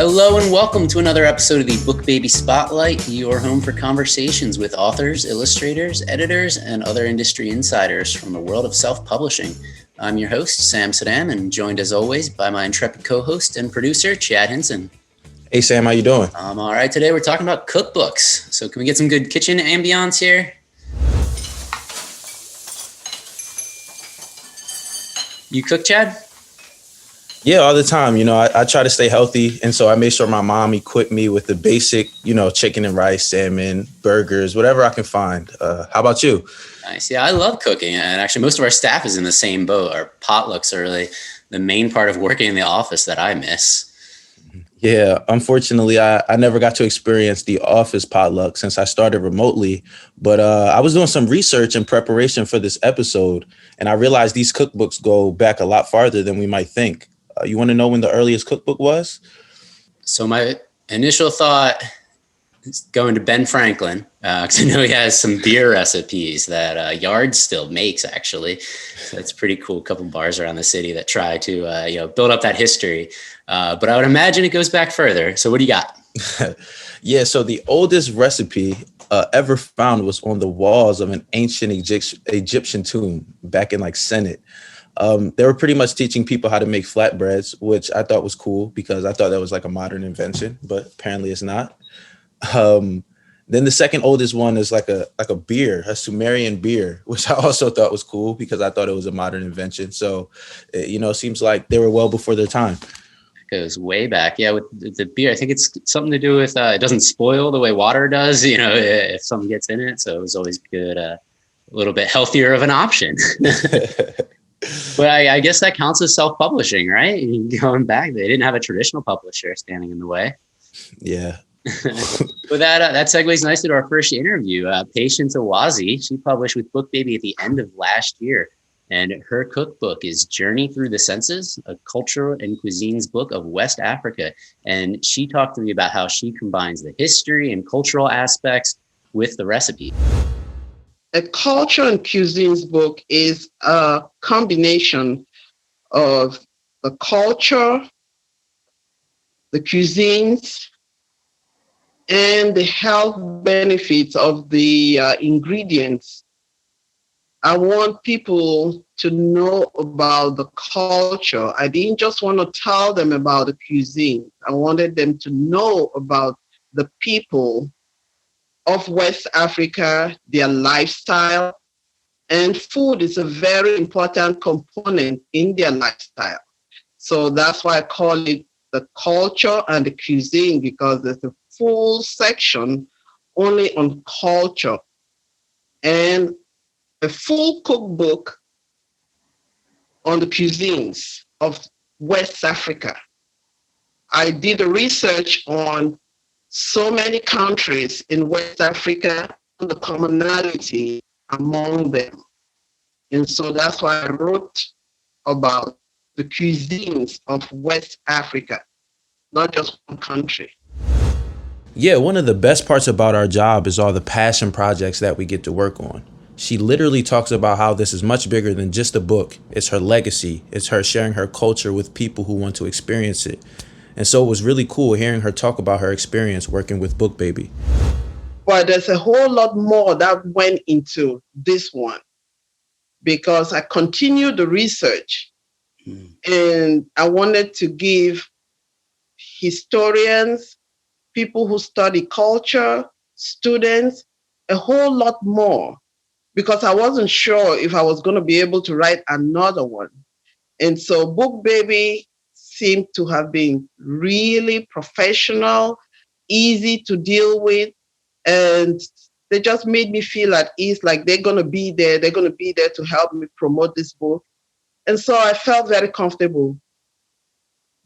Hello and welcome to another episode of the BookBaby Spotlight, your home for conversations with authors, illustrators, editors, and other industry insiders from the world of self-publishing. I'm your host, Sam Saddam, and joined as always by my intrepid co-host and producer, Chad Hinson. Hey, Sam, how you doing? I'm all right. Today we're talking about cookbooks. So can we get some good kitchen ambiance here? You cook, Chad? Yeah, all the time. I try to stay healthy. And so I made sure my mom equipped me with the basic, chicken and rice, salmon, burgers, whatever I can find. How about you? Nice. Yeah, I love cooking. And actually, most of our staff is in the same boat. Our potlucks are really the main part of working in the office that I miss. Yeah, unfortunately, I never got to experience the office potluck since I started remotely. But I was doing some research in preparation for this episode, and I realized these cookbooks go back a lot farther than we might think. You want to know when the earliest cookbook was? So my initial thought is going to Ben Franklin, because I know he has some beer recipes that Yard still makes, actually. So it's pretty cool. A couple bars around the city that try to build up that history. But I would imagine it goes back further. So what do you got? Yeah, so the oldest recipe ever found was on the walls of an ancient Egyptian tomb back in Senate. They were pretty much teaching people how to make flatbreads, which I thought was cool because I thought that was a modern invention, but apparently it's not. Then the second oldest one is like a beer, a Sumerian beer, which I also thought was cool because I thought it was a modern invention. So, it seems like they were well before their time. Goes way back. Yeah, with the beer, I think it's something to do with it doesn't spoil the way water does, if something gets in it. So it was always good, a little bit healthier of an option. But I guess that counts as self-publishing, right? Going back, they didn't have a traditional publisher standing in the way. Yeah. But that segues nicely to our first interview. Patience Awazi, she published with BookBaby at the end of last year. And her cookbook is Journey Through the Senses, a cultural and cuisines book of West Africa. And she talked to me about how she combines the history and cultural aspects with the recipe. A culture and cuisines book is a combination of the culture, the cuisines, and the health benefits of the ingredients. I want people to know about the culture. I didn't just want to tell them about the cuisine. I wanted them to know about the people of West Africa, their lifestyle, and food is a very important component in their lifestyle. So that's why I call it the culture and the cuisine, because there's a full section only on culture and a full cookbook on the cuisines of West Africa. I did the research on so many countries in West Africa, and the commonality among them. And so that's why I wrote about the cuisines of West Africa, not just one country. Yeah, one of the best parts about our job is all the passion projects that we get to work on. She literally talks about how this is much bigger than just a book. It's her legacy. It's her sharing her culture with people who want to experience it. And so it was really cool hearing her talk about her experience working with BookBaby. But there's a whole lot more that went into this one because I continued the research and I wanted to give historians, people who study culture, students, a whole lot more because I wasn't sure if I was going to be able to write another one. And so BookBaby seemed to have been really professional, easy to deal with, and they just made me feel at ease, like they're going to be there. They're going to be there to help me promote this book. And so I felt very comfortable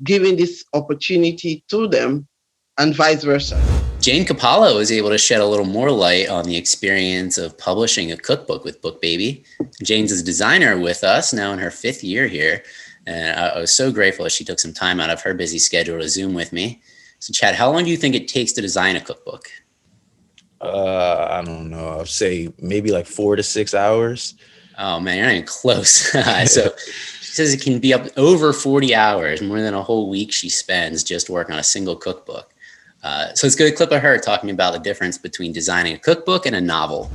giving this opportunity to them and vice versa. Jane Capallo was able to shed a little more light on the experience of publishing a cookbook with BookBaby. Jane's a designer with us now in her 5th year here. And I was so grateful that she took some time out of her busy schedule to Zoom with me. So Chad, how long do you think it takes to design a cookbook? I don't know. I'd say maybe 4 to 6 hours. Oh man, you're not even close. So She says it can be up over 40 hours, more than a whole week she spends just working on a single cookbook. So it's a good clip of her talking about the difference between designing a cookbook and a novel.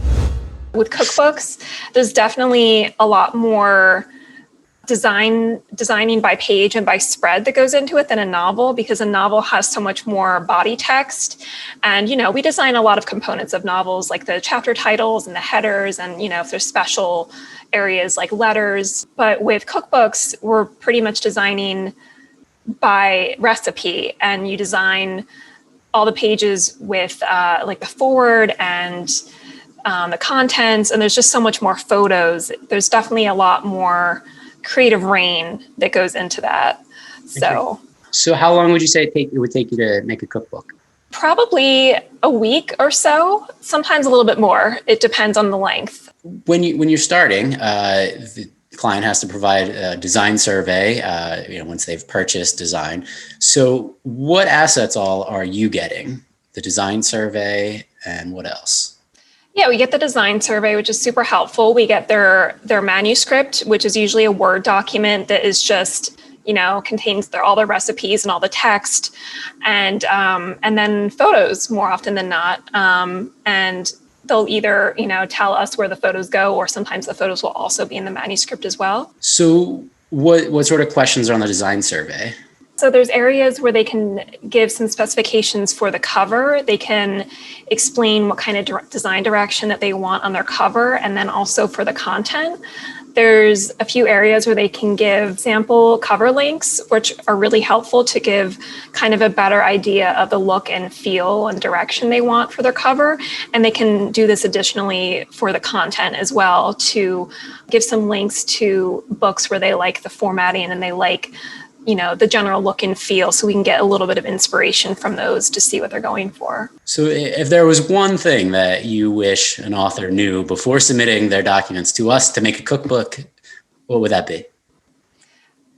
With cookbooks, there's definitely a lot more designing by page and by spread that goes into it than a novel, because a novel has so much more body text. And, we design a lot of components of novels, like the chapter titles and the headers, and, if there's special areas like letters. But with cookbooks, we're pretty much designing by recipe, and you design all the pages with like the forward and the contents, and there's just so much more photos. There's definitely a lot more creative reign that goes into that. So how long would you say it would take you to make a cookbook? Probably a week or so, sometimes a little bit more. It depends on the length. When you're starting, the client has to provide a design survey, once they've purchased design. So what assets all are you getting? The design survey, and what else? Yeah, we get the design survey, which is super helpful. We get their manuscript, which is usually a Word document that is just, contains all the recipes and all the text, and then photos more often than not. And they'll either, tell us where the photos go, or sometimes the photos will also be in the manuscript as well. So what sort of questions are on the design survey? So there's areas where they can give some specifications for the cover. They can explain what kind of design direction that they want on their cover, and then also for the content. There's a few areas where they can give sample cover links, which are really helpful to give kind of a better idea of the look and feel and direction they want for their cover. And they can do this additionally for the content as well, to give some links to books where they like the formatting and they like the general look and feel, so we can get a little bit of inspiration from those to see what they're going for. So if there was one thing that you wish an author knew before submitting their documents to us to make a cookbook, what would that be?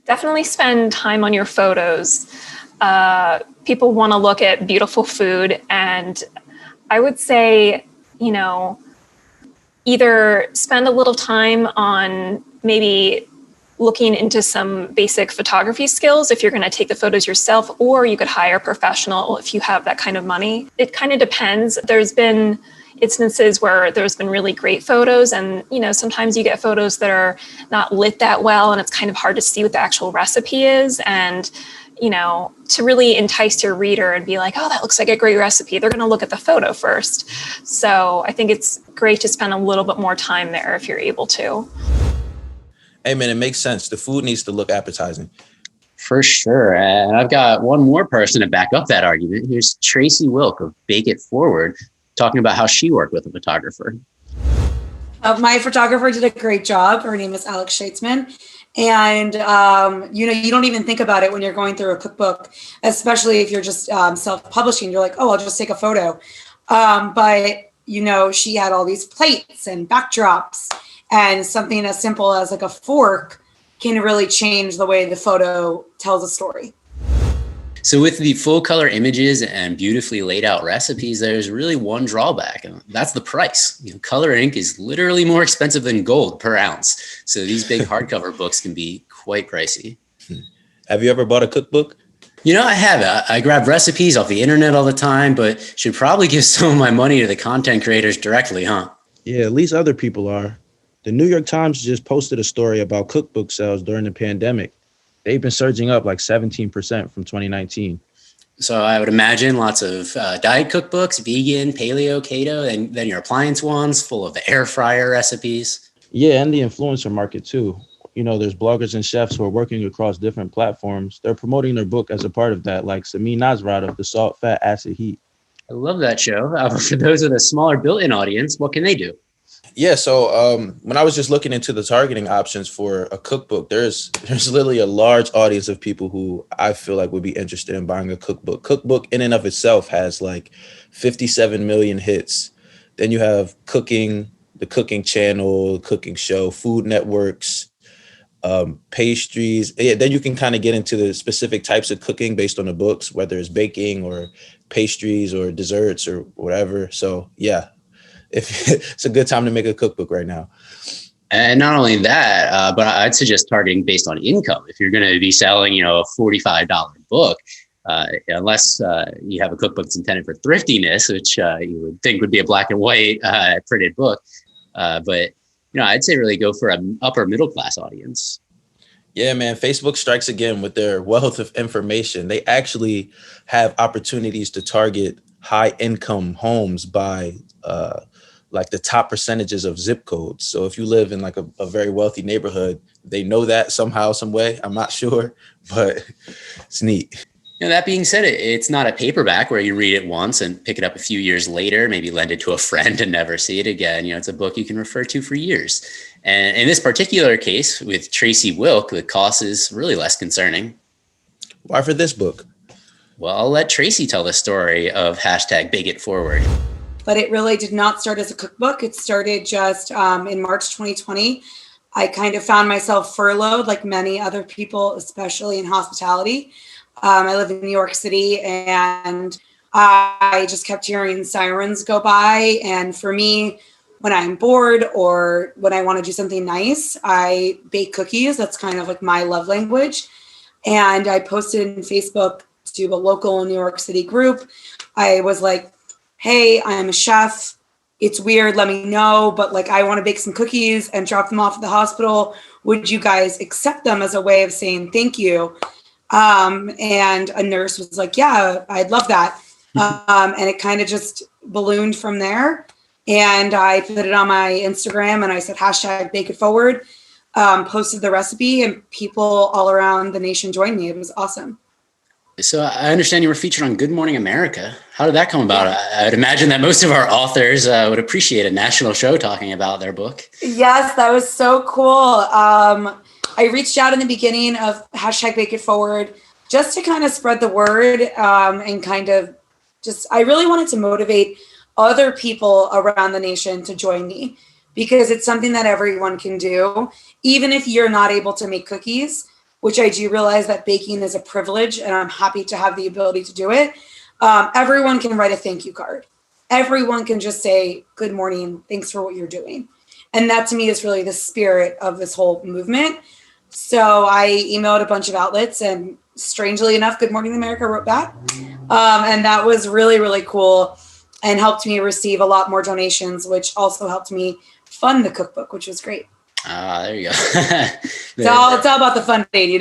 Definitely spend time on your photos. People want to look at beautiful food, and I would say, either spend a little time on maybe looking into some basic photography skills if you're going to take the photos yourself, or you could hire a professional if you have that kind of money. It kind of depends. There's been instances where there's been really great photos, and sometimes you get photos that are not lit that well, and it's kind of hard to see what the actual recipe is. And to really entice your reader and be like, oh, that looks like a great recipe, they're going to look at the photo first. So I think it's great to spend a little bit more time there if you're able to. Hey, man, it makes sense. The food needs to look appetizing. For sure. And I've got one more person to back up that argument. Here's Tracy Wilk of Bake It Forward talking about how she worked with a photographer. My photographer did a great job. Her name is Alex Scheitzman. And, you don't even think about it when you're going through a cookbook, especially if you're just self-publishing. You're like, oh, I'll just take a photo. But she had all these plates and backdrops. And something as simple as like a fork can really change the way the photo tells a story. So with the full color images and beautifully laid out recipes, there's really one drawback, and that's the price. Color ink is literally more expensive than gold per ounce. So these big hardcover books can be quite pricey. Have you ever bought a cookbook? I have. I grab recipes off the internet all the time, but should probably give some of my money to the content creators directly, huh? Yeah, at least other people are. The New York Times just posted a story about cookbook sales during the pandemic. They've been surging up like 17% from 2019. So I would imagine lots of diet cookbooks, vegan, paleo, keto, and then your appliance ones full of air fryer recipes. Yeah, and the influencer market too. There's bloggers and chefs who are working across different platforms. They're promoting their book as a part of that, like Samin Nasrat of the Salt, Fat, Acid, Heat. I love that show. For those with a smaller built-in audience, what can they do? Yeah, so when I was just looking into the targeting options for a cookbook, there's literally a large audience of people who I feel like would be interested in buying a cookbook. Cookbook in and of itself has like 57 million hits. Then you have cooking, the cooking channel, cooking show, food networks, pastries. Yeah, then you can kind of get into the specific types of cooking based on the books, whether it's baking or pastries or desserts or whatever. So yeah. If it's a good time to make a cookbook right now. And not only that, but I'd suggest targeting based on income. If you're going to be selling, a $45 book, unless you have a cookbook that's intended for thriftiness, which you would think would be a black and white printed book. But I'd say really go for an upper middle class audience. Yeah, man, Facebook strikes again with their wealth of information. They actually have opportunities to target high income homes by like the top percentages of zip codes. So if you live in like a very wealthy neighborhood, they know that somehow, some way. I'm not sure, but it's neat. That being said, it's not a paperback where you read it once and pick it up a few years later, maybe lend it to a friend and never see it again. It's a book you can refer to for years. And in this particular case with Tracy Wilk, the cost is really less concerning. Why for this book? Well, I'll let Tracy tell the story of #BakeItForward. But it really did not start as a cookbook. It started just in March 2020. I kind of found myself furloughed like many other people, especially in hospitality. I live in New York City and I just kept hearing sirens go by. And for me, when I'm bored or when I want to do something nice, I bake cookies. That's kind of like my love language. And I posted in Facebook to a local New York City group. I was like, hey, I'm a chef. It's weird. Let me know. But like, I want to bake some cookies and drop them off at the hospital. Would you guys accept them as a way of saying thank you? And a nurse was like, yeah, I'd love that. And it kind of just ballooned from there. And I put it on my Instagram and I said, #BakeItForward, posted the recipe and people all around the nation joined me. It was awesome. So I understand you were featured on Good Morning America. How did that come about? I'd imagine that most of our authors would appreciate a national show talking about their book. Yes, that was so cool. I reached out in the beginning of #BakeItForward just to kind of spread the word and kind of I really wanted to motivate other people around the nation to join me because it's something that everyone can do. Even if you're not able to make cookies, which I do realize that baking is a privilege and I'm happy to have the ability to do it. Everyone can write a thank you card. Everyone can just say, good morning, thanks for what you're doing. And that to me is really the spirit of this whole movement. So I emailed a bunch of outlets and strangely enough, Good Morning America wrote back. And that was really, really cool and helped me receive a lot more donations, which also helped me fund the cookbook, which was great. There you go. It's all about the funding,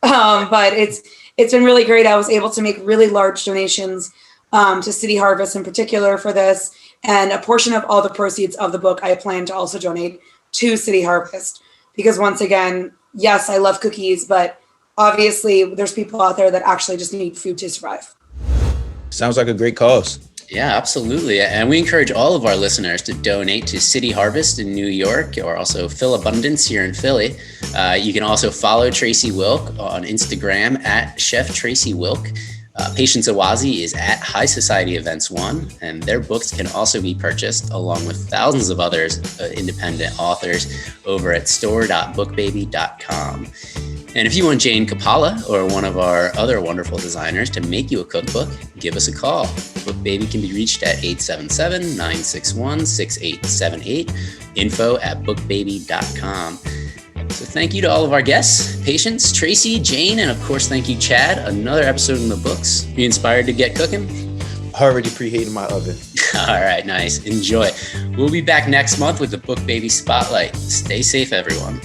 but it's been really great. I was able to make really large donations to City Harvest in particular for this. And a portion of all the proceeds of the book, I plan to also donate to City Harvest. Because once again, yes, I love cookies, but obviously there's people out there that actually just need food to survive. Sounds like a great cause. Yeah, absolutely. And we encourage all of our listeners to donate to City Harvest in New York or also Phil Abundance here in Philly. You can also follow Tracy Wilk on Instagram at Chef Tracy Wilk. Patience Awazi is at High Society Events 1, and their books can also be purchased along with thousands of others independent authors over at store.bookbaby.com. And if you want Jane Kapala or one of our other wonderful designers to make you a cookbook, give us a call. BookBaby can be reached at 877-961-6878, info@bookbaby.com. So thank you to all of our guests, Patience, Tracy, Jane, and of course, thank you, Chad. Another episode in the books. You inspired to get cooking? Already preheating my oven. All right, nice. Enjoy. We'll be back next month with the BookBaby Spotlight. Stay safe, everyone.